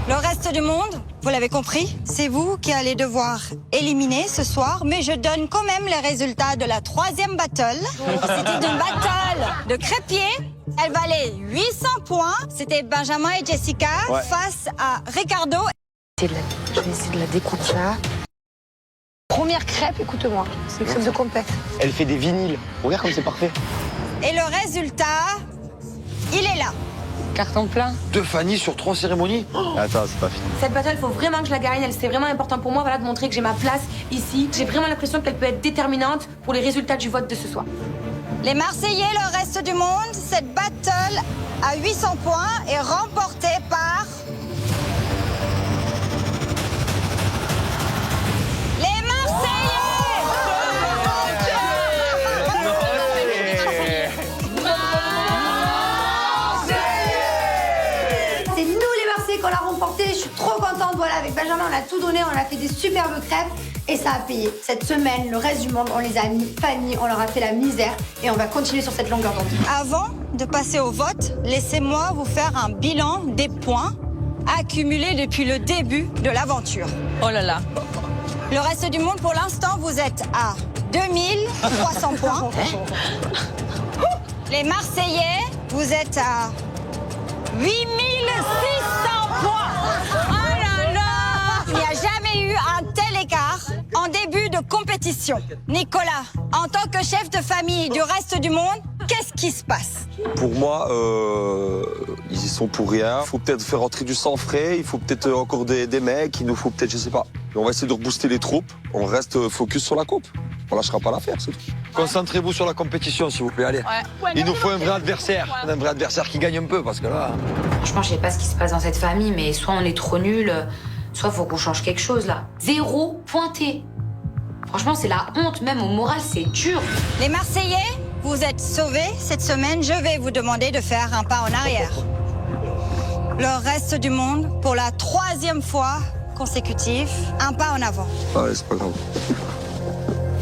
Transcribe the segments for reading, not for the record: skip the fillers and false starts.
Le reste du monde, vous l'avez compris, c'est vous qui allez devoir éliminer ce soir, mais je donne quand même les résultats de la 3e battle. C'était une battle de crépier. Elle valait 800 points. C'était Benjamin et Jessica face à Ricardo. Je vais essayer de la découper là. Première crêpe, écoute-moi, c'est une crêpe de compète. Elle fait des vinyles. Regarde comme c'est parfait. Et le résultat, il est là. Carton plein. 2 Fanny sur 3 cérémonies. Attends, c'est pas fini. Cette battle, il faut vraiment que je la gagne. C'est vraiment important pour moi, voilà, de montrer que j'ai ma place ici. J'ai vraiment l'impression qu'elle peut être déterminante pour les résultats du vote de ce soir. Les Marseillais, le reste du monde, cette battle à 800 points est remportée par... les Marseillais! C'est nous les Marseillais qu'on l'a remporté. Je suis trop contente. Voilà, avec Benjamin, on a tout donné. On a fait des superbes crêpes. Et ça a payé. Cette semaine, le reste du monde, on les a mis Fanny, on leur a fait la misère et on va continuer sur cette longueur d'onde. Avant de passer au vote, laissez-moi vous faire un bilan des points accumulés depuis le début de l'aventure. Oh là là. Le reste du monde, pour l'instant, vous êtes à 2300 points. Les Marseillais, vous êtes à 8600 points. Oh là là! Il n'y a jamais eu un tel écart en début de compétition. Nicolas, en tant que chef de famille du reste du monde, qu'est-ce qui se passe? Pour moi, ils y sont pour rien. Il faut peut-être faire rentrer du sang frais, il faut peut-être encore des mecs, il nous faut peut-être, je sais pas. Mais on va essayer de rebooster les troupes, on reste focus sur la coupe. On lâchera pas l'affaire, c'est tout. Concentrez-vous sur la compétition, s'il vous plaît. Allez. Il nous faut un vrai adversaire. Un vrai adversaire qui gagne un peu, parce que là... Franchement, je sais pas ce qui se passe dans cette famille, mais soit on est trop nuls, soit faut qu'on change quelque chose, là. 0 pointé. Franchement, c'est la honte, même au moral, c'est dur. Les Marseillais, vous êtes sauvés cette semaine. Je vais vous demander de faire un pas en arrière. Le reste du monde, pour la 3e fois consécutive, un pas en avant. Allez, c'est pas grave.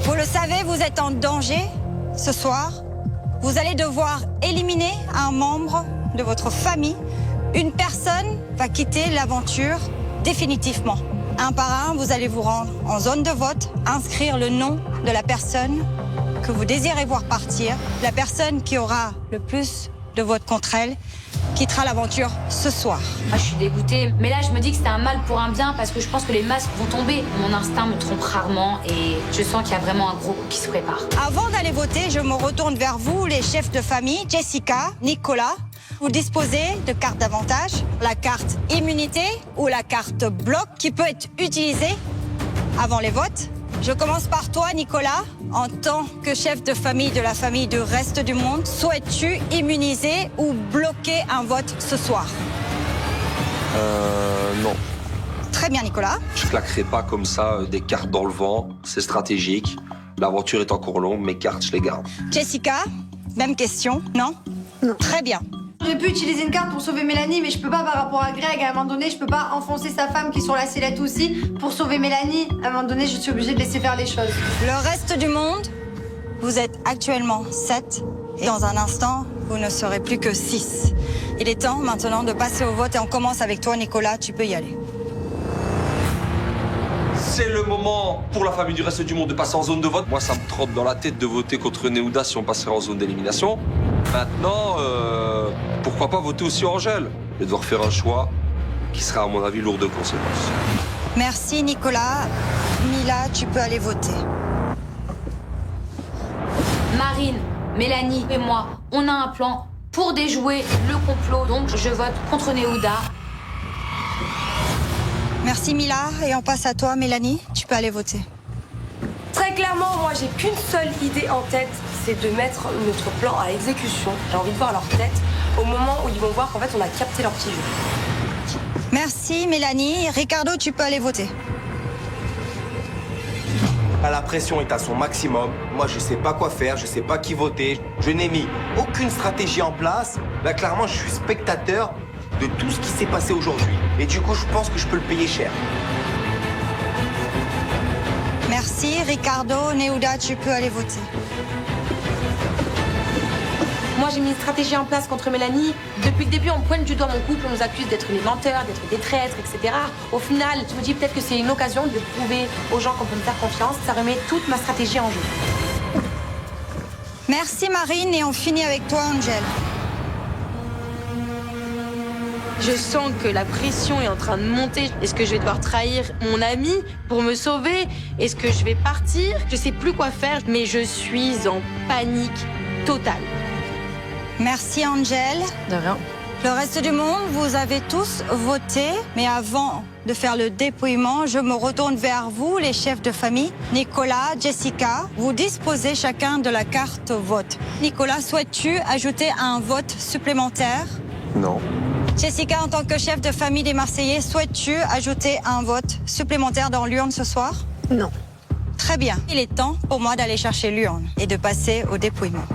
Vous le savez, vous êtes en danger ce soir. Vous allez devoir éliminer un membre de votre famille. Une personne va quitter l'aventure définitivement. Un par un, vous allez vous rendre en zone de vote, inscrire le nom de la personne que vous désirez voir partir. La personne qui aura le plus de votes contre elle quittera l'aventure ce soir. Moi, je suis dégoûtée. Mais là, je me dis que c'était un mal pour un bien parce que je pense que les masques vont tomber. Mon instinct me trompe rarement et je sens qu'il y a vraiment un gros coup qui se prépare. Avant d'aller voter, je me retourne vers vous, les chefs de famille, Jessica, Nicolas. Vous disposez de cartes d'avantage, la carte immunité ou la carte bloc qui peut être utilisée avant les votes. Je commence par toi, Nicolas. En tant que chef de famille de la famille du reste du monde, souhaites-tu immuniser ou bloquer un vote ce soir? Non. Très bien, Nicolas. Je claquerai pas comme ça des cartes dans le vent, c'est stratégique. L'aventure est encore longue, mes cartes, je les garde. Jessica, même question, non? Non. Très bien. J'ai pu utiliser une carte pour sauver Mélanie, mais je peux pas par rapport à Greg. À un moment donné, je peux pas enfoncer sa femme qui est sur la sellette aussi pour sauver Mélanie. À un moment donné, je suis obligée de laisser faire les choses. Le reste du monde, vous êtes actuellement 7 et dans un instant, vous ne serez plus que 6. Il est temps maintenant de passer au vote et on commence avec toi, Nicolas. Tu peux y aller. C'est le moment pour la famille du reste du monde de passer en zone de vote. Moi, ça me trotte dans la tête de voter contre Néouda si on passerait en zone d'élimination. Maintenant, pourquoi pas voter aussi Angèle et devoir faire un choix qui sera, à mon avis, lourd de conséquences. Merci, Nicolas. Mila, tu peux aller voter. Marine, Mélanie et moi, on a un plan pour déjouer le complot. Donc, je vote contre Néouda. Merci, Mila. Et on passe à toi, Mélanie. Tu peux aller voter. Très clairement, moi, j'ai qu'une seule idée en tête, c'est de mettre notre plan à exécution. J'ai envie de voir leur tête au moment où ils vont voir qu'en fait, on a capté leur petit jeu. Merci, Mélanie. Ricardo, tu peux aller voter. La pression est à son maximum. Moi, je sais pas quoi faire, je sais pas qui voter. Je n'ai mis aucune stratégie en place. Là, clairement, je suis spectateur de tout ce qui s'est passé aujourd'hui. Et du coup, je pense que je peux le payer cher. Merci, Ricardo. Néouda, tu peux aller voter. Moi, j'ai mis une stratégie en place contre Mélanie. Depuis le début, on pointe du doigt mon couple, on nous accuse d'être les menteurs, d'être des traîtres, etc. Au final, je me dis peut-être que c'est une occasion de prouver aux gens qu'on peut me faire confiance. Ça remet toute ma stratégie en jeu. Merci Marine et on finit avec toi Angel. Je sens que la pression est en train de monter. Est-ce que je vais devoir trahir mon ami pour me sauver? Est-ce que je vais partir? Je sais plus quoi faire, mais je suis en panique totale. Merci Angel. De rien. Le reste du monde, vous avez tous voté, mais avant de faire le dépouillement, je me retourne vers vous, les chefs de famille. Nicolas, Jessica, vous disposez chacun de la carte vote. Nicolas, souhaites-tu ajouter un vote supplémentaire? Non. Jessica, en tant que chef de famille des Marseillais, souhaites-tu ajouter un vote supplémentaire dans l'urne ce soir? Non. Très bien. Il est temps pour moi d'aller chercher l'urne et de passer au dépouillement.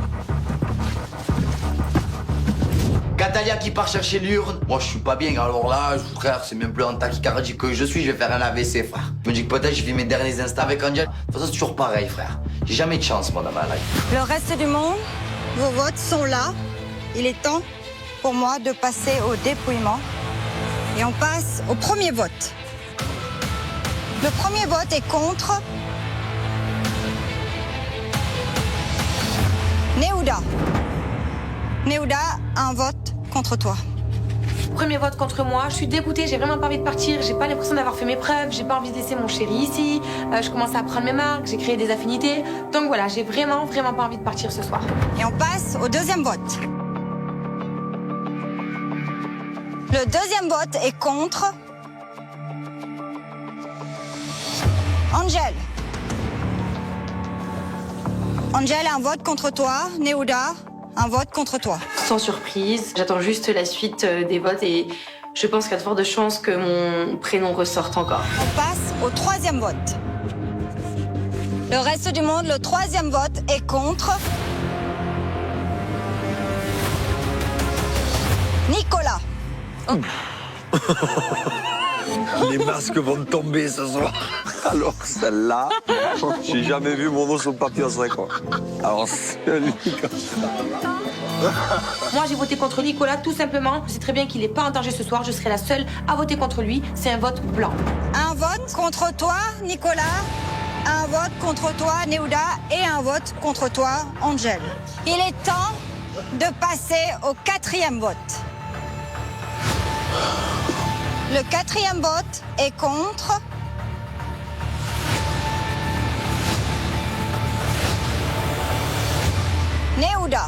Catalia qui part chercher l'urne. Moi, je suis pas bien. Alors là, frère, c'est même plus en tachycardie que je suis. Je vais faire un AVC, frère. Je me dis que peut-être je vis mes derniers instants avec Angel. De toute façon, c'est toujours pareil, frère. J'ai jamais de chance, moi, dans ma life. Le reste du monde, vos votes sont là. Il est temps pour moi de passer au dépouillement. Et on passe au premier vote. Le premier vote est contre Néouda. Néouda, un vote contre toi. Premier vote contre moi, je suis dégoûtée, j'ai vraiment pas envie de partir, j'ai pas l'impression d'avoir fait mes preuves, j'ai pas envie de laisser mon chéri ici, je commence à prendre mes marques, j'ai créé des affinités. Donc voilà, j'ai vraiment pas envie de partir ce soir. Et on passe au deuxième vote. Le deuxième vote est contre Angel. Angel, un vote contre toi. Néouda, un vote contre toi. Sans surprise, j'attends juste la suite des votes et je pense qu'il y a de fortes chances que mon prénom ressorte encore. On passe au troisième vote. Le reste du monde, le troisième vote est contre Nicolas. Les masques vont tomber ce soir. Alors celle-là, j'ai jamais vu mon nom sur le papier en 5 ans. Alors celui comme ça. Moi, j'ai voté contre Nicolas tout simplement. Je sais très bien qu'il n'est pas en danger ce soir. Je serai la seule à voter contre lui. C'est un vote blanc. Un vote contre toi, Nicolas. Un vote contre toi, Néouda. Et un vote contre toi, Angel. Il est temps de passer au quatrième vote. Le quatrième vote est contre Néouda.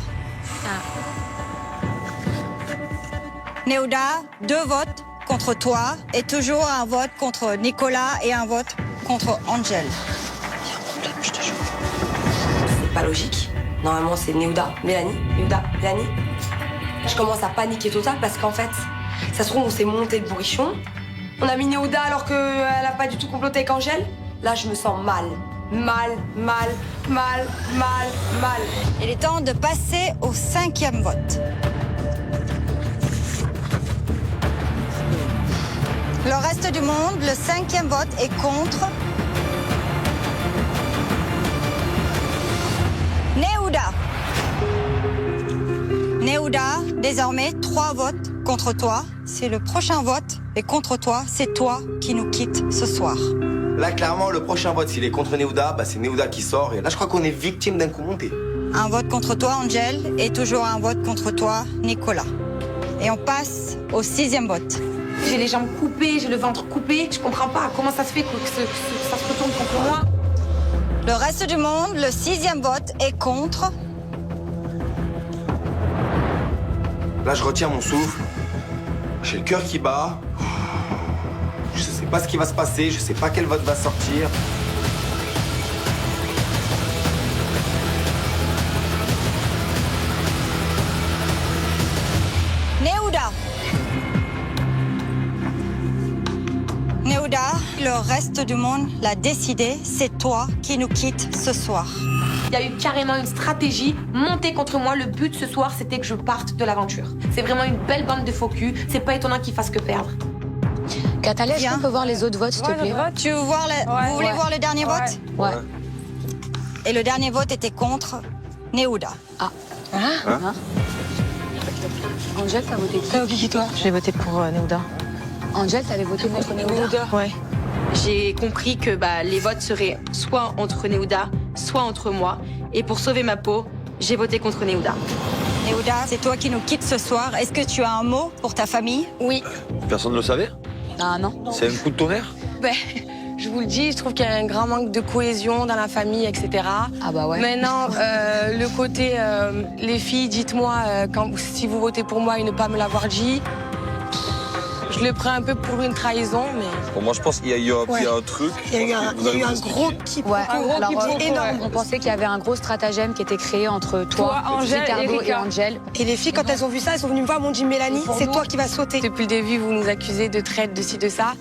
Néouda, 2 votes contre toi et toujours un vote contre Nicolas et un vote contre Angel. C'est pas logique. Normalement, c'est Néouda, Mélanie, Néouda, Mélanie. Je commence à paniquer total parce qu'en fait, ça se trouve, on s'est monté le bourrichon. On a mis Néouda alors qu'elle a pas du tout comploté avec Angel. Là, je me sens mal. Mal. Il est temps de passer au 5e vote. Le reste du monde, le 5e vote est contre Néouda. Néouda, désormais 3 votes contre toi. C'est le prochain vote et contre toi, c'est toi qui nous quittes ce soir. Là, clairement, le prochain vote, s'il est contre Néouda, bah, c'est Néouda qui sort. Et là, je crois qu'on est victime d'un coup monté. Un vote contre toi, Angel, et toujours un vote contre toi, Nicolas. Et on passe au 6e vote. J'ai les jambes coupées, j'ai le ventre coupé. Je comprends pas comment ça se fait que ça se retourne contre moi. Le reste du monde, le 6e vote est contre Là, je retiens mon souffle. J'ai le cœur qui bat. Je sais pas ce qui va se passer, je sais pas quel vote va sortir. Néouda. Néouda, le reste du monde l'a décidé, c'est toi qui nous quittes ce soir. Il y a eu carrément une stratégie montée contre moi. Le but ce soir, c'était que je parte de l'aventure. C'est vraiment une belle bande de faux culs. C'est pas étonnant qu'ils fassent que perdre. Catalia, est-ce qu'on peut voir les autres votes, s'il te plaît? Tu veux voir vous voulez voir le dernier vote? Ouais. Et le dernier vote était contre Néouda. Ah. Angel, t'as voté qui? T'as voté qui toi? J'ai voté pour Néouda. Angel, t'avais voté contre Néouda? Ouais. J'ai compris que les votes seraient soit entre Néouda, soit entre moi. Et pour sauver ma peau, j'ai voté contre Néouda. Néouda, c'est toi qui nous quittes ce soir. Est-ce que tu as un mot pour ta famille? Oui. Personne ne le savait? Ah non. C'est un coup de tonnerre? Je vous le dis, je trouve qu'il y a un grand manque de cohésion dans la famille, etc. Ah bah ouais. Maintenant, le côté, les filles, dites-moi si vous votez pour moi et ne pas me l'avoir dit. Je le prends un peu pour une trahison, mais... Pour moi, je pense qu'il y a eu un truc. Il y a eu un gros quiproquo. Ouais. Un gros quiproquo énorme. On pensait qu'il y avait un gros stratagème qui était créé entre toi, Angèle Ricardo et et Angel. Et les filles, quand elles ont vu ça, elles sont venues me voir, m'ont dit Mélanie, c'est toi qui vas sauter. Depuis le début, vous nous accusez de traite, de ci, de ça.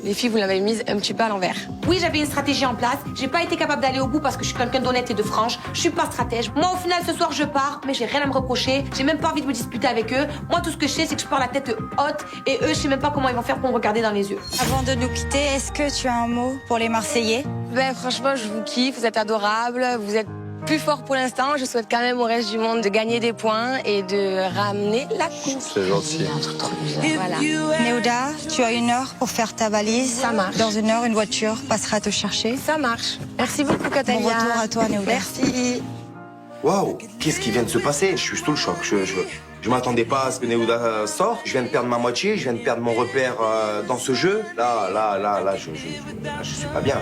Les filles, vous l'avez mise un petit peu à l'envers. Oui, j'avais une stratégie en place. J'ai pas été capable d'aller au bout parce que je suis quelqu'un d'honnête et de franche. Je suis pas stratège. Moi, au final, ce soir, je pars, mais j'ai rien à me reprocher. J'ai même pas envie de me disputer avec eux. Moi, tout ce que je sais, c'est que je pars la tête haute et eux, je sais même pas comment ils vont faire pour me regarder dans les yeux. Avant de nous quitter, est-ce que tu as un mot pour les Marseillais? Franchement, je vous kiffe, vous êtes adorables, vous êtes plus forts pour l'instant. Je souhaite quand même au reste du monde de gagner des points et de ramener la coupe. C'est gentil. Un truc trop bizarre. Voilà. Néouda, tu as 1 heure pour faire ta valise. Ça marche. Dans 1 heure, une voiture passera te chercher. Ça marche. Merci beaucoup, Catalina. Bon retour à toi, Néouda. Merci. Waouh, qu'est-ce qui vient de se passer? Je suis sous le choc. Je m'attendais pas à ce que Néouda sorte. Je viens de perdre ma moitié, je viens de perdre mon repère dans ce jeu. Là, je suis pas bien.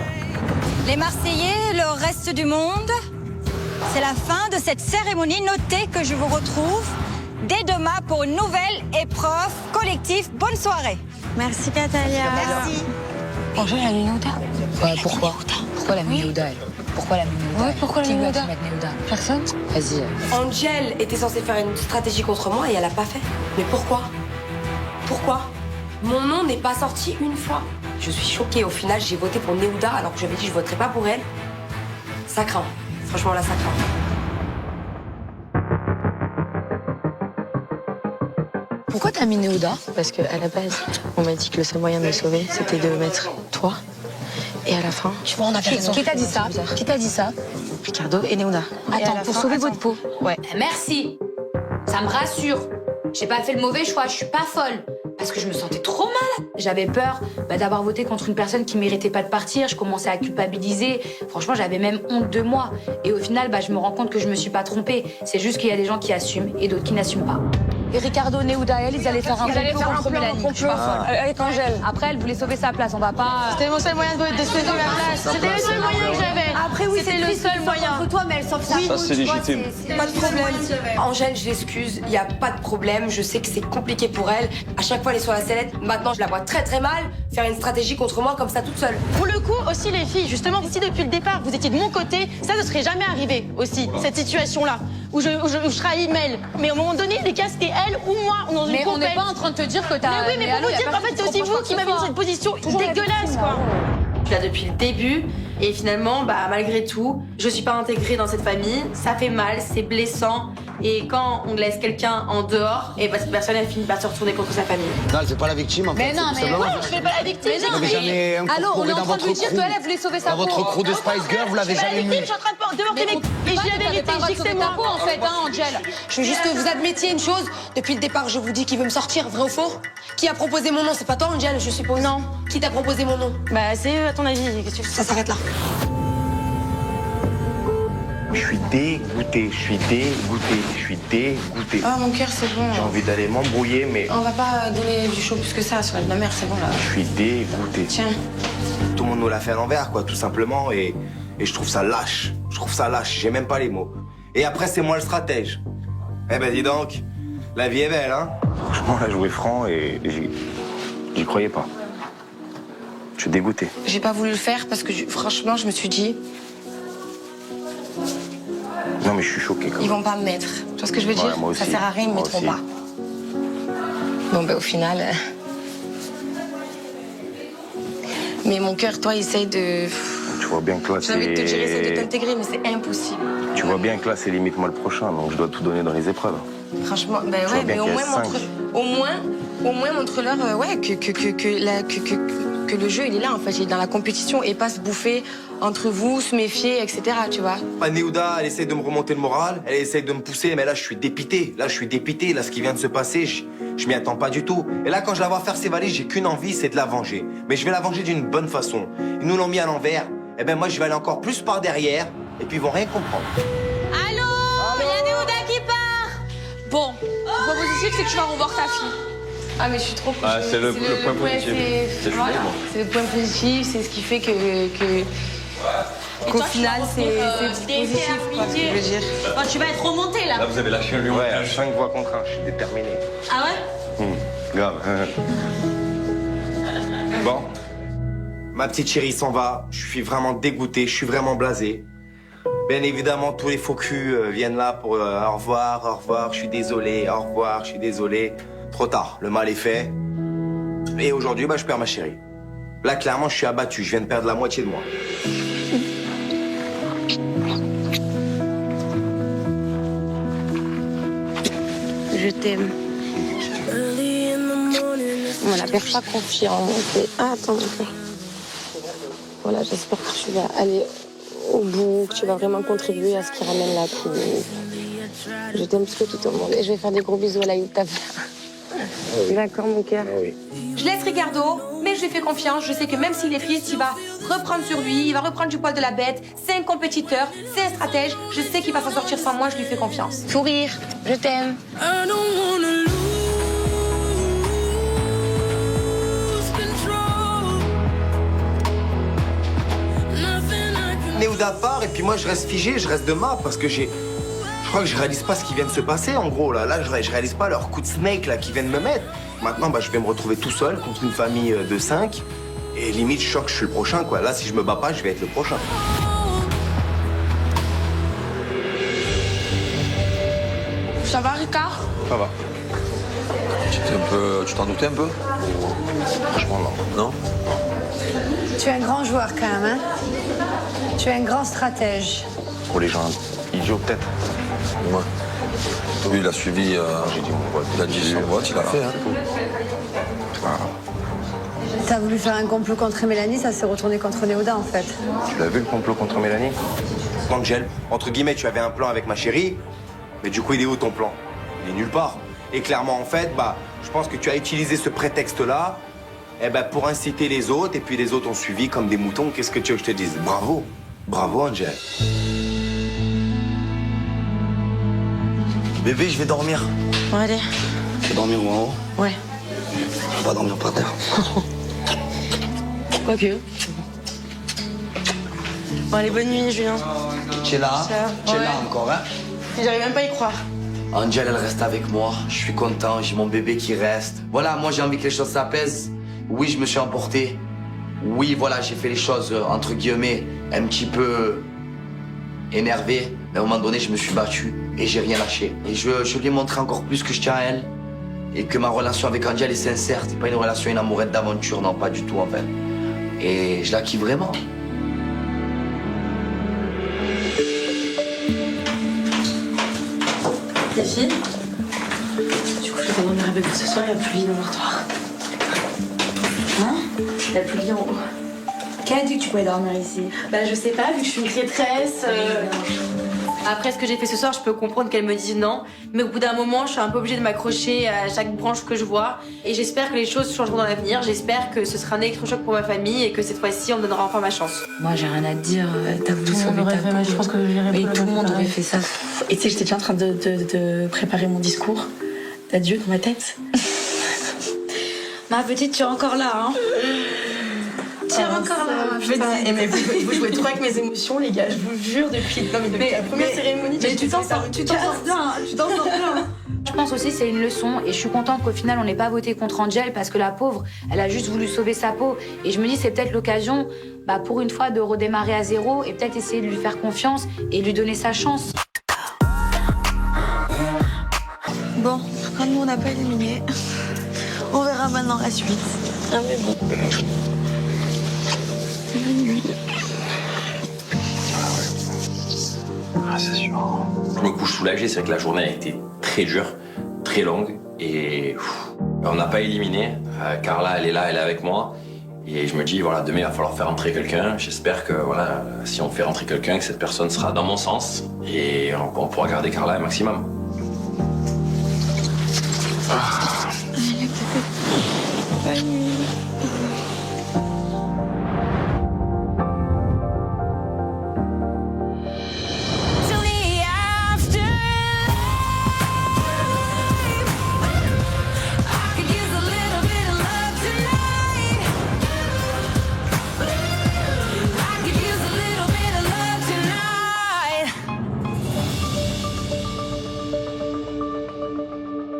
Les Marseillais, le reste du monde, c'est la fin de cette cérémonie. Notez que je vous retrouve dès demain pour une nouvelle épreuve collective. Bonne soirée. Merci, Catalina. Merci. Angel, la Néouda? Ouais, pourquoi? Pourquoi la Néouda, elle? Pourquoi la Néouda? Ouais, pourquoi la Qui lui a Néouda dit mettre Néouda? Personne? Vas-y. Angel était censée faire une stratégie contre moi et elle a pas fait. Mais pourquoi? Pourquoi? Mon nom n'est pas sorti une fois. Je suis choquée. Au final, j'ai voté pour Néouda alors que j'avais dit que je voterais pas pour elle. Ça craint. Franchement, là, ça craint. Pourquoi t'as mis Néouda? Parce qu'à la base, on m'a dit que le seul moyen de me sauver, c'était de mettre toi. Et à la fin... Tu vois, on avait raison. Qui t'a dit ça? Qui t'a dit ça? Ricardo et Néouda. Attends, pour sauver votre peau. Ouais. Merci. Ça me rassure. J'ai pas fait le mauvais choix, je suis pas folle. Parce que je me sentais trop mal. J'avais peur d'avoir voté contre une personne qui méritait pas de partir. Je commençais à culpabiliser. Franchement, j'avais même honte de moi. Et au final, je me rends compte que je me suis pas trompée. C'est juste qu'il y a des gens qui assument et d'autres qui n'assument pas. Et Ricardo, Néouda, elle, ils allaient faire un complot contre Mélanie. Je suis pas folle. Avec Angèle. Après, elle voulait sauver sa place. On va pas... C'était mon seul moyen de sauver ma place. C'était le seul moyen que j'avais. Après, oui, C'était le seul moyen. Contre toi, mais elle sauve sa Ça, c'est légitime. Pas de problème. Angèle, je l'excuse, il n'y a pas de problème. Je sais que c'est compliqué pour elle. À chaque fois, elle est sur la sellette. Maintenant, je la vois très très mal faire une stratégie contre moi comme ça toute seule. Pour le coup, aussi les filles, justement, si depuis le départ vous étiez de mon côté, ça ne serait jamais arrivé aussi, cette situation-là, où je trahis Mel. Mais à un moment donné, les cas, c'était elle ou moi, dans une Mais on n'est compète. pas en train de te dire que t'as... Mais oui, mais pour vous dire qu'en fait, c'est aussi vous qui m'avez mis dans cette position dégueulasse, quoi. Je suis là depuis le début, et finalement, malgré tout, je suis pas intégrée dans cette famille. Ça fait mal, c'est blessant. Et quand on laisse quelqu'un en dehors, et cette personne, elle finit par se retourner contre sa famille. Non, elle fait pas la victime en fait. Mais non, mais... Non, je fais pas la victime. Mais non, Vous n'avez jamais Allô, on est en dans train de votre lui dire crew. qu'elle voulait sauver sa Dans peau. votre crew de Spice Girl, vous l'avez jamais mis. Je suis en train de devoir t'aimer. Et je dis la vérité, je dis que c'est moi. en fait, Angel. Je veux juste que vous admettiez une chose. Depuis le départ, je vous dis qu'il veut me sortir, vrai ou faux? Qui a proposé mon nom? C'est pas toi, Angel, je suppose. Non. Qui t'a proposé mon nom? C'est eux, à ton avis. Qu'est-ce que tu Ça s'arrête là. Je suis dégoûté, je suis dégoûté. Ah, mon cœur, c'est bon. J'ai envie d'aller m'embrouiller, mais On va pas donner du chaud plus que ça sur la mer, c'est bon là. je suis dégoûté. Tiens. Tout le monde nous l'a fait à l'envers, quoi, tout simplement, et je trouve ça lâche. Je trouve ça lâche, j'ai même pas les mots. Et après, c'est moi le stratège. Eh ben, dis donc, la vie est belle, hein? Franchement, là, jouer franc et j'y croyais pas. Je suis dégoûté. J'ai pas voulu le faire parce que franchement, je me suis dit, Non, mais je suis choqué, quand ils même. vont pas me mettre. Tu vois ce que je veux dire? moi aussi. Ça sert à rien, ils me Moi mettront aussi. pas. Bon, au final. Mais mon cœur, toi, essaye de. Tu vois bien que là, J'ai envie de te dire, essaye de t'intégrer, mais c'est impossible. Tu vois bien que là, c'est limite moi le prochain, donc je dois tout donner dans les épreuves. Franchement, vois ouais, bien mais au qu'il y a moins, 5. au moins montre-leur, que que le jeu, il est là, en fait. Il est dans la compétition et pas se bouffer entre vous, se méfier, etc., tu vois. Néouda, elle essaye de me remonter le moral, elle essaye de me pousser, mais là, je suis dépité. Là, ce qui vient de se passer, je m'y attends pas du tout. Et là, quand je la vois faire ses valises, j'ai qu'une envie, c'est de la venger. Mais je vais la venger d'une bonne façon. Ils nous l'ont mis à l'envers. Eh ben, moi, je vais aller encore plus par derrière, et puis ils vont rien comprendre. Allô? Il y a Néouda qui part. Bon, le point positif, c'est que tu vas revoir ta fille. Ah, mais je suis trop Ah, c'est le point positif. C'est voilà, c'est le point positif, c'est ce qui fait qu'au final, c'est positif, quoi, ce que je veux dire. Bon, tu vas être remonté, là. Là, vous avez lâché un lion. Ouais, à 5 voix contre 1, je suis déterminé. Ah ouais? Grave. Bon. Ma petite chérie s'en va. Je suis vraiment dégoûté, je suis vraiment blasé. Bien évidemment, tous les faux culs viennent là pour au revoir, je suis désolé, au revoir, je suis désolé. Trop tard, le mal est fait. Et aujourd'hui, je perds ma chérie. Là, clairement, je suis abattu, je viens de perdre la moitié de moi. Je t'aime. Voilà, perds pas confiance. Ah, attends un peu. Voilà, j'espère que tu vas aller au bout, que tu vas vraiment contribuer à ce qui ramène la coupe. Je t'aime plus que tout au monde. Et je vais faire des gros bisous à la Youta. Oui. D'accord, mon cœur. Oui. Je laisse Ricardo, mais je lui fais confiance. Je sais que même s'il est triste, il va reprendre sur lui, il va reprendre du poil de la bête. C'est un compétiteur, c'est un stratège. Je sais qu'il va s'en sortir sans moi, je lui fais confiance. Sourire, je t'aime. Néouda part et puis moi je reste figé, je reste de marre parce que je crois que je réalise pas ce qui vient de se passer en gros là. Là je réalise pas leur coup de snake là qu'ils viennent me mettre. Maintenant je vais me retrouver tout seul contre une famille de 5 et limite je sens que je suis le prochain quoi. Là si je me bats pas je vais être le prochain. Ça va, Ricard? Ça va. Tu t'en doutais un peu? Franchement non. Non? Tu es un grand joueur quand même, hein? Tu es un grand stratège. Pour les gens idiots peut-être. Ouais. Lui, il a suivi. Il a dit son vote, il a fait. Hein. T'as voulu faire un complot contre Mélanie, ça s'est retourné contre Néouda en fait. Tu l'as vu le complot contre Mélanie? Angel, entre guillemets, tu avais un plan avec ma chérie, mais du coup, il est où ton plan? Il est nulle part. Et clairement, en fait, je pense que tu as utilisé ce prétexte-là pour inciter les autres, et puis les autres ont suivi comme des moutons. Qu'est-ce que tu veux que je te dise? Bravo. Bravo, Angel. Bébé, je vais dormir. Bon, allez. Tu vas dormir où en haut? Ouais. Je vais pas dormir par terre. Quoique. Bon, allez, bonne nuit, Julien. Tu es là? Tu es là encore, hein? J'arrive même pas à y croire. Angel, elle reste avec moi. Je suis content, j'ai mon bébé qui reste. Voilà, moi j'ai envie que les choses s'apaisent. Oui, je me suis emporté. Oui, voilà, j'ai fait les choses, entre guillemets, un petit peu énervé. Mais à un moment donné, je me suis battu et j'ai rien lâché. Et je lui ai montré encore plus que je tiens à elle. Et que ma relation avec Angel est sincère. C'est pas une relation, une amourette d'aventure, non, pas du tout en fait. Et je la kiffe vraiment. Les filles, du coup, je vais dormir avec vous ce soir, il n'y a plus de lit dans le dortoir. Hein? Il n'y a plus de lit en haut. Qui a dit que tu pouvais dormir ici? Bah je sais pas, vu que je suis une traîtresse. Après ce que j'ai fait ce soir, je peux comprendre qu'elle me dise non. Mais au bout d'un moment, je suis un peu obligée de m'accrocher à chaque branche que je vois. Et j'espère que les choses changeront dans l'avenir. J'espère que ce sera un électrochoc pour ma famille et que cette fois-ci, on me donnera enfin ma chance. Moi, j'ai rien à te dire. T'as voulu sauver ta peau. Je pense que tout le monde aurait fait ça. Et tu sais, j'étais déjà en train de préparer mon discours d'adieu dans ma tête. Ma petite, tu es encore là, hein? Tu es encore là. Je veux dire, mais vous jouez trop avec mes émotions, les gars. Je vous jure, depuis la première cérémonie. Mais tu t'en sors bien. Je pense aussi que c'est une leçon et je suis contente qu'au final on n'ait pas voté contre Angel parce que la pauvre, elle a juste voulu sauver sa peau. Et je me dis c'est peut-être l'occasion, pour une fois, de redémarrer à zéro et peut-être essayer de lui faire confiance et lui donner sa chance. Bon, comme nous on n'a pas éliminé, on verra maintenant la suite. Ah mais bon. C'est sûr. Je me couche soulagé, c'est que la journée a été très dure, très longue et on n'a pas éliminé. Carla, elle est là, elle est avec moi. Et je me dis, voilà, demain, il va falloir faire rentrer quelqu'un. J'espère que, voilà, si on fait rentrer quelqu'un, que cette personne sera dans mon sens. Et on pourra garder Carla un maximum.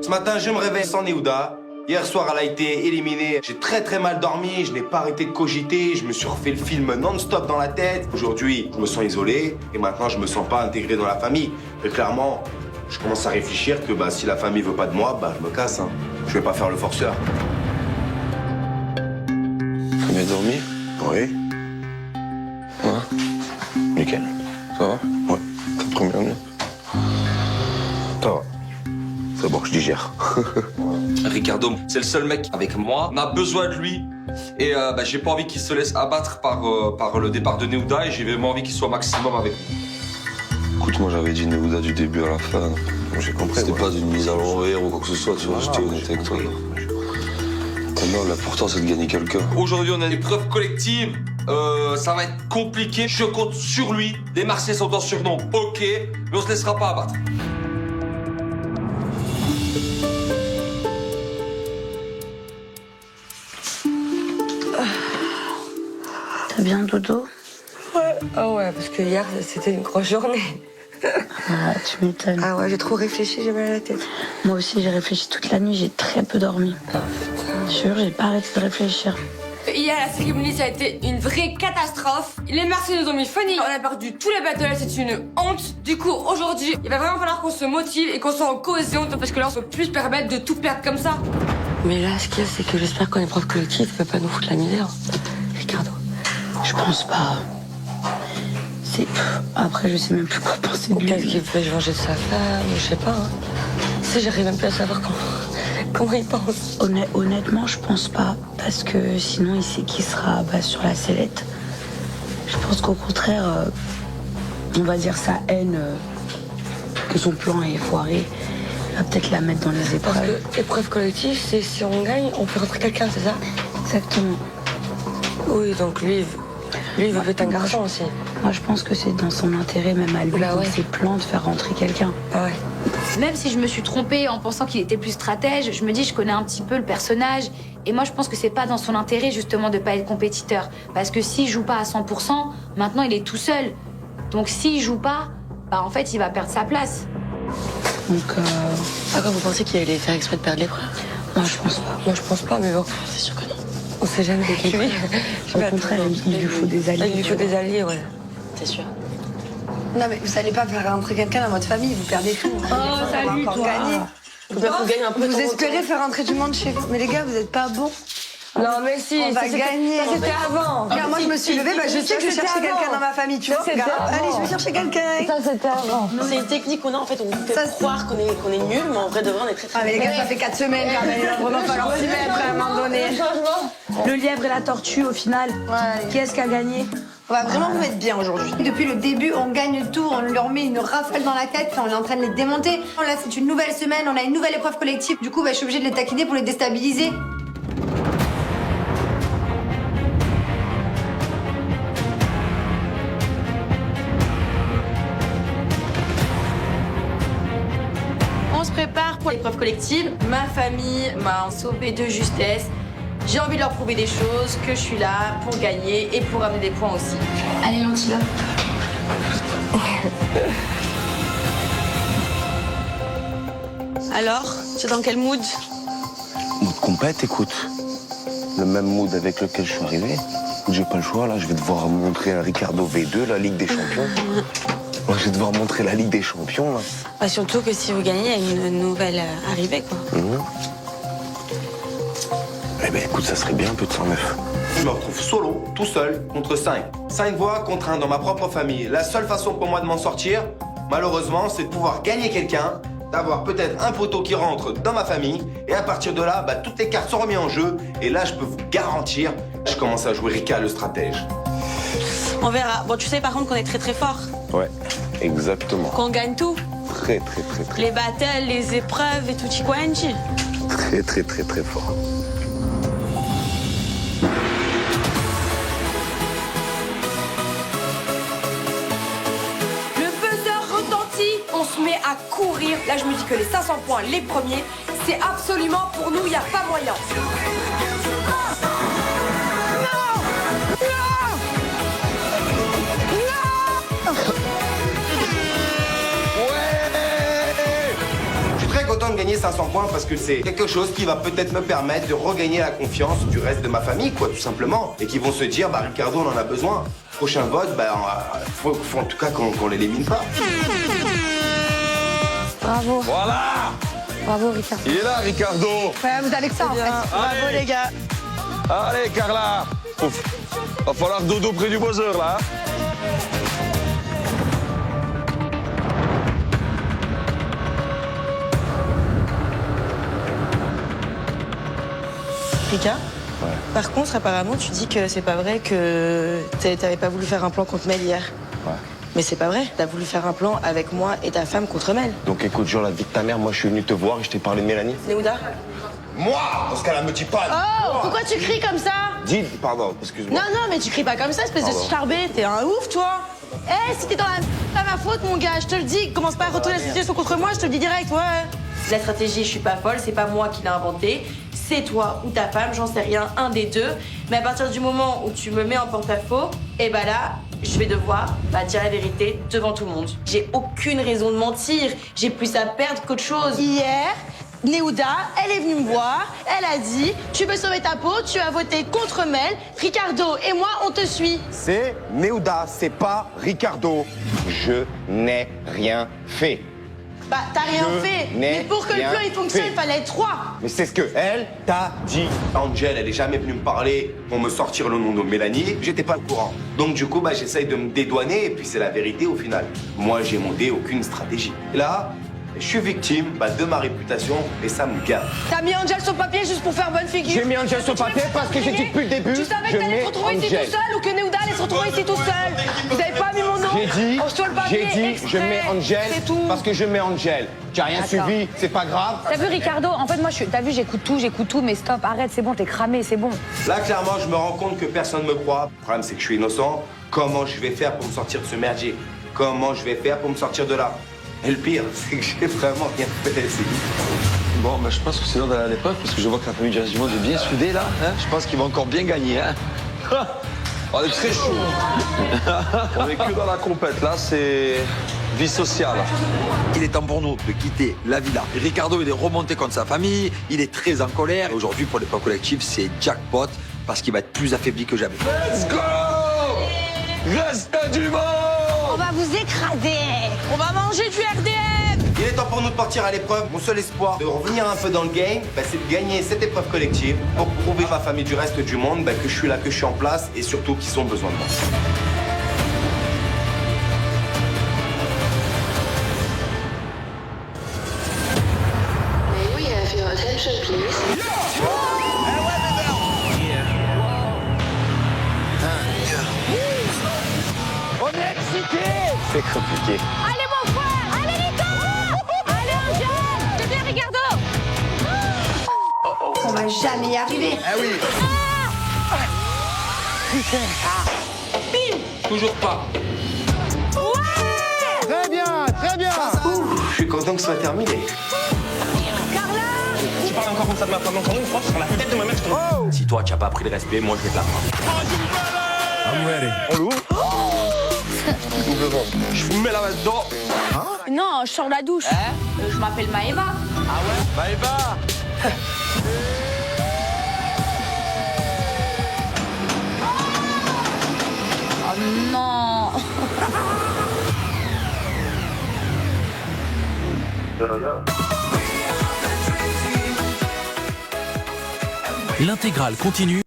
Ce matin, je me réveille sans Néouda. Hier soir, elle a été éliminée. J'ai très mal dormi, je n'ai pas arrêté de cogiter, je me suis refait le film non-stop dans la tête. Aujourd'hui, je me sens isolé et maintenant, je me sens pas intégré dans la famille. Mais clairement, je commence à réfléchir que si la famille veut pas de moi, je me casse. Hein. Je vais pas faire le forceur. T'as bien dormi? Oui. Ouais. Nickel. Ça va? Ouais. T'as trop bien. Ça va. C'est bon, je digère. Ricardo, c'est le seul mec avec moi. On a besoin de lui. Et j'ai pas envie qu'il se laisse abattre par le départ de Néouda et j'ai vraiment envie qu'il soit maximum avec nous. Écoute, moi j'avais dit Néouda du début à la fin. J'ai compris. C'était pas une mise à l'envers ou quoi que ce soit, tu vois, j'étais honnête avec toi. Non, l'important c'est de gagner quelqu'un. Aujourd'hui, on a une épreuve collective. Ça va être compliqué. Je compte sur lui. Les Marseillais sont en surnom, ok, mais on se laissera pas abattre. T'as bien dodo? Ouais. Ah ouais, parce que hier, c'était une grosse journée. Ah, tu m'étonnes. Ah ouais, j'ai trop réfléchi, j'ai mal à la tête. Moi aussi, j'ai réfléchi toute la nuit, j'ai très peu dormi. Je jure, j'ai pas arrêté de réfléchir. Hier, la cérémonie, ça a été une vraie catastrophe. Les Marseillais nous ont mis funny. On a perdu tous les battles, c'est une honte. Du coup, aujourd'hui, il va vraiment falloir qu'on se motive et qu'on soit en cohésion parce que là, on peut plus se permettre de tout perdre comme ça. Mais là, ce qu'il y a, c'est que j'espère qu'en épreuve collective, il peut pas nous foutre la misère. Ricardo. Je pense pas. Après, je sais même plus quoi penser de lui. Peut-être qu'il peut se venger de sa femme, je sais pas. Hein. Si j'arrive même plus à savoir comment il pense. Honnêtement, je pense pas. Parce que sinon, il sait qu'il sera sur la sellette. Je pense qu'au contraire, on va dire sa haine, que son plan est foiré. Il va peut-être la mettre dans les épreuves. Parce que épreuve collective, c'est si on gagne, on peut rentrer quelqu'un, c'est ça? Exactement. Oui, donc lui, il veut être un garçon aussi. Moi, je pense que c'est dans son intérêt, même à lui, dans ses plans, de faire rentrer quelqu'un. Ah ouais. Même si je me suis trompée en pensant qu'il était plus stratège, je me dis je connais un petit peu le personnage. Et moi, je pense que c'est pas dans son intérêt, justement, de pas être compétiteur. Parce que s'il joue pas à 100%, maintenant, il est tout seul. Donc, s'il joue pas, en fait, il va perdre sa place. Donc, Ah, quand vous pensez qu'il allait faire exprès de perdre l'épreuve? Moi, je pense pas. Moi, je pense pas, mais bon. C'est sûr que non. On sait jamais avec lui. Au contraire, il lui faut des alliés. Il lui faut des alliés, ouais. C'est sûr. Non, mais vous allez pas faire rentrer quelqu'un dans votre famille, vous perdez tout. Oh, salut, toi. Faut bien qu'on gagne un peu. Vous espérez faire rentrer du monde chez vous. Mais les gars, vous êtes pas bons. Non, mais si. On va gagner. Ça, c'était avant. Regarde, moi, je me suis levée, je sais que je vais chercher quelqu'un dans ma famille, tu vois. Regarde, allez, je vais chercher quelqu'un. Ça, c'était avant. C'est une technique qu'on a, en fait, on fait croire qu'on est nul, mais en vrai de vrai, on est très très Ah, mais les gars, ça fait 4 semaines, quand même. Il va vraiment falloir s'y mettre à un moment donné. Le lièvre et la tortue, au final, qui est-ce qui a gagné? On va vraiment vous mettre bien aujourd'hui. Depuis le début, on gagne tout, on leur met une rafale dans la tête, on est en train de les démonter. Là, c'est une nouvelle semaine, on a une nouvelle épreuve collective. Du coup, je suis obligée de les taquiner pour les déstabiliser. On se prépare pour l'épreuve collective. Ma famille m'a sauvée de justesse. J'ai envie de leur prouver des choses, que je suis là pour gagner et pour amener des points aussi. Allez, l'antilope. Alors, tu es dans quel mood? Mood compète, écoute. Le même mood avec lequel je suis arrivé. J'ai pas le choix, là. Je vais devoir montrer un Ricardo V2, la Ligue des Champions. Moi, je vais devoir montrer la Ligue des Champions, là. Bah, surtout que si vous gagnez, il y a une nouvelle arrivée, quoi. Eh ben, écoute, ça serait bien un peu de 109. Je me retrouve solo, tout seul, contre 5. 5 voix contre 1 dans ma propre famille. La seule façon pour moi de m'en sortir, malheureusement, c'est de pouvoir gagner quelqu'un d'avoir peut-être un poteau qui rentre dans ma famille. Et à partir de là, bah, toutes les cartes sont remises en jeu. Et là, je peux vous garantir, je commence à jouer Rika le stratège. On verra. Bon, tu sais par contre qu'on est très très fort. Ouais, exactement. Qu'on gagne tout. Très très. Les battles, les épreuves et tout quanti. Très fort. Le buzzer retentit, on se met à courir. Là, je me dis que les 500 points, les premiers, c'est absolument pour nous, il n'y a pas moyen. Je suis très content de gagner 500 points parce que c'est quelque chose qui va peut-être me permettre de regagner la confiance du reste de ma famille, quoi, tout simplement. Et qui vont se dire, bah, Ricardo, on en a besoin. Prochain vote, bah, faut en tout cas qu'on l'élimine pas. Bravo. Voilà. Bravo, Ricardo. Il est là, Ricardo. Ouais, vous avez que ça, en fait. Bravo les gars. Allez, Carla. Ouf. Va falloir dodo près du buzzer, là. Rika, par contre, apparemment, tu dis que c'est pas vrai que t'avais pas voulu faire un plan contre Mel hier. Ouais. Mais c'est pas vrai. T'as voulu faire un plan avec moi et ta femme contre Mel. Donc écoute, Jean, la vie de ta mère, moi je suis venu te voir et je t'ai parlé de Mélanie. Néouda. Moi, dans ce cas-là, me dis pas. Oh, pourquoi tu cries comme ça? Dis, pardon, excuse-moi. Non, mais tu cries pas comme ça, espèce de charbé. T'es un ouf, toi. Eh, si t'es dans la pas ma faute, mon gars, je te le dis. Commence pas à retourner la situation contre moi, je te le dis direct, ouais. La stratégie, je suis pas folle, c'est pas moi qui l'ai inventée. C'est toi ou ta femme, j'en sais rien, un des deux. Mais à partir du moment où tu me mets en porte-à-faux, et bah là, je vais devoir dire la vérité devant tout le monde. J'ai aucune raison de mentir. J'ai plus à perdre qu'autre chose. Hier, Néouda, elle est venue me voir, elle a dit « Tu veux sauver ta peau, tu as voté contre Mel, Ricardo et moi, on te suit. » C'est Néouda, c'est pas Ricardo. Je n'ai rien fait. Bah, t'as rien fait. Mais pour que le plan il fonctionne, il fallait être 3. Mais c'est ce que elle t'a dit. Angel, elle est jamais venue me parler pour me sortir le nom de Mélanie. J'étais pas au courant. Donc du coup, j'essaye de me dédouaner et puis c'est la vérité au final. Moi, j'ai monté aucune stratégie. Et là, je suis victime de ma réputation et ça me gave. T'as mis Angel sur papier juste pour faire bonne figure. J'ai mis Angel sur papier parce que j'ai dit depuis le début. Tu savais que t'allais te retrouver ici tout seul ou que Néouda allait se retrouver ici tout seul. Vous avez pas mis mon nom sur le papier. J'ai dit, je mets Angel parce que je mets Angel. Tu as rien suivi, c'est pas grave. T'as vu, Ricardo, en fait, moi, t'as vu, j'écoute tout, mais stop, arrête, c'est bon, t'es cramé, c'est bon. Là, clairement, je me rends compte que personne me croit. Le problème, c'est que je suis innocent. Comment je vais faire pour me sortir de ce merdier? Comment je vais faire pour me sortir de là? Et le pire, c'est que j'ai vraiment rien fait. Bon, je pense que c'est l'heure d'aller à l'épreuve parce que je vois que la famille du reste du monde est bien soudée là. Hein, je pense qu'ils vont encore bien gagner. Hein. On est très chaud. On est que dans la compète. Là, c'est vie sociale. Il est temps pour nous de quitter la villa. Ricardo, il est remonté contre sa famille. Il est très en colère. Aujourd'hui, pour l'épreuve collective, c'est jackpot parce qu'il va être plus affaibli que jamais. Let's go! Reste du monde! On va vous écraser. On va manger du RDM. Il est temps pour nous de partir à l'épreuve. Mon seul espoir de revenir un peu dans le game, c'est de gagner cette épreuve collective pour prouver à ma famille du reste du monde que je suis là, que je suis en place et surtout qu'ils ont besoin de moi. May we have your attention, please? On est excité! C'est compliqué. Allez, mon frère. Allez, Nico. Allez, Angel. C'est bien, Ricardo. On va jamais y arriver. Ah oui. Bim. Toujours pas. Ouais. Très bien. Je suis content que ce soit terminé. Carla. Tu parles encore comme ça de ma femme, encore une fois, sur la tête de ma mère, je te... Si toi, tu n'as pas appris le respect, moi, je vais te l'apprendre. I'm ready. On l'ouvre? Je vous mets la main dedans. Non, je sors de la douche. Je m'appelle Maëva. Ah ouais? Maëva! Oh non. L'intégrale continue